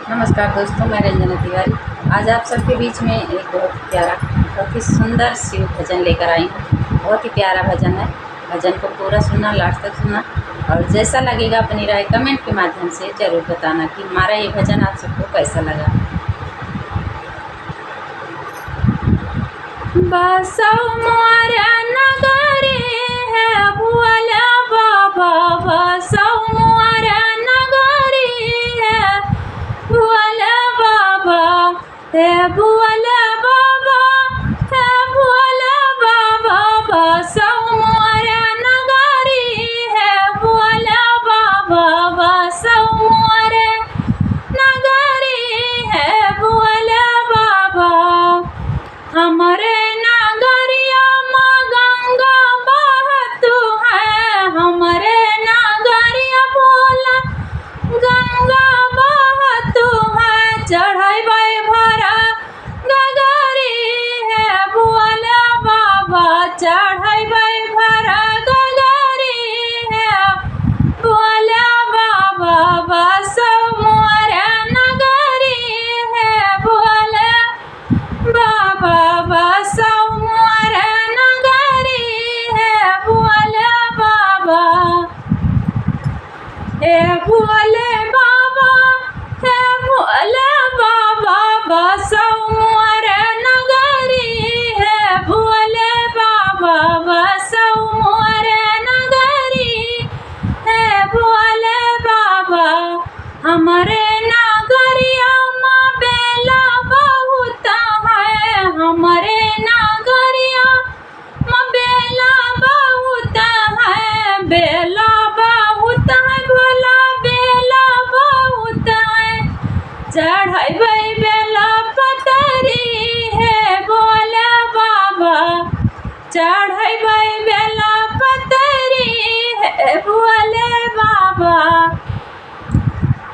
नमस्कार दोस्तों, मैं रंजना तिवारी आज आप सबके बीच में एक बहुत प्यारा, बहुत ही सुंदर शिव भजन लेकर आई हूँ। बहुत ही प्यारा भजन है। भजन को पूरा सुनना, लास्ट तक सुनना और जैसा लगेगा अपनी राय कमेंट के माध्यम से ज़रूर बताना कि हमारा ये भजन आप सबको कैसा लगा। बसौ मोरा नगरी है भोला बाबा, बसौ मोरा नगरी है भोला बाबा, हे भोला बाबा, हे भोला बाबा, बसौ मोरा नगरी है भोला बाबा, बसौ मोरा नगरी है भोला बाबा। हमारे नगरिया माँ गंगा बहत है, हमारे नगरिया भोला गंगा बहत है। चढ़ाई भरा गगरी है भोला बाबा, चढ़ाई भरा गगरी है भोला बाबा, बसौ मोरा नगरी है भोला बाबा, बसौ मोरा नगरी है भोला बाबा। हे भोले बाबा, हे भोले बाबा, बसौ मोरा नगरी है भोले बाबा, बसौ मोरा नगरी है भोले बाबा। हमारे नगरिया माँ बेला बहुत है, हमारे नगरिया माँ बेला बहुत है, बेला बहुत है भोला, बेला बहुत है। चढ़ाई बेला पतरी है भोला बाबा, चढ़ाई बेला पतरी है भोले बाबा।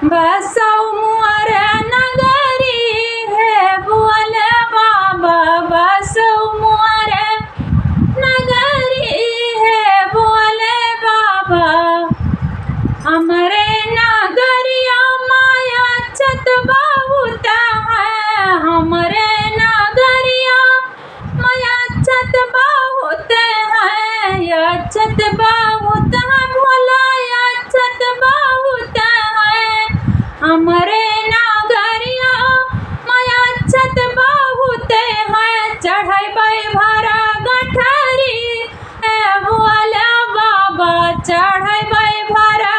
बसौ मोरा नगरी है भोले बाबा, बसौ मोरा नगरी है भोले बाबा। हमारे नगरिया माया छत बहुत है, हमारे नगरिया माया छत बहुत है, या छत बहुत है भोला, या छत बहुत है। हमारे नगरिया माया छत बहुत है, चढ़ाई भरा गठरी है भोला बाबा, चढ़ाई भरा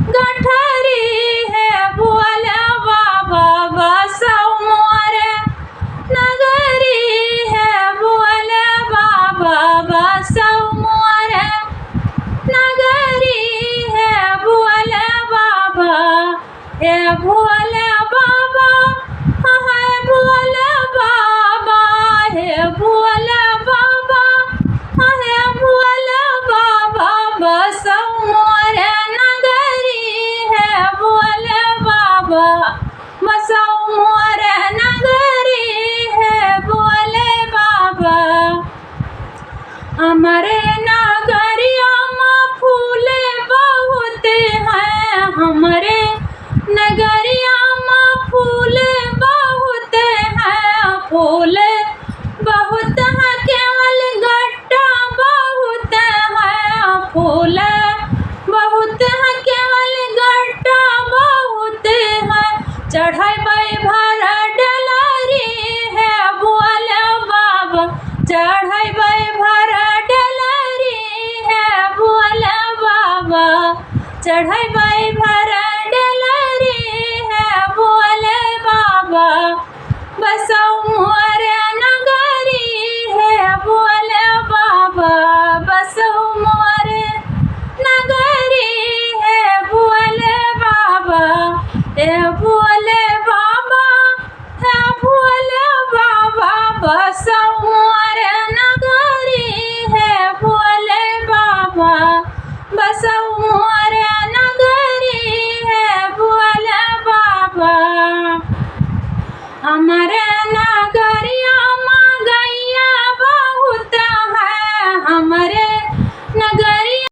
गठरी है भोला बाबा। बसौ मोरा नगरी है भोला बाबा, बसौ मोरा नगरी है भोला बाबा। हे भोला बाबा, हे भोला बाबा, हे भोला बाबा, हे भोला बाबा, बसौ मोरा नगरी है भोला बाबा, बसौ मोरा नगरी है भोले बाबा। हमारे नगरिया माँ फूल बहुत है, हमारे नगरिया माँ फूल बहुत है, फूल बहुत है केवल गट्टा बहुत है, फूल बहुत है केवल गट्टा बहुत है। चढ़ाई भरा डलरी है भोला बाबा, चढ़ाई भरा डलरी है भोला बाबा, चढ़ाई भरा डलरी है भोले बाबा। बसौ मोरा नगरी है भोले बाबा, बसौ मोरा नगरी है भोले बाबा। हे भोले बाबा, हे भोले बाबा, बसौ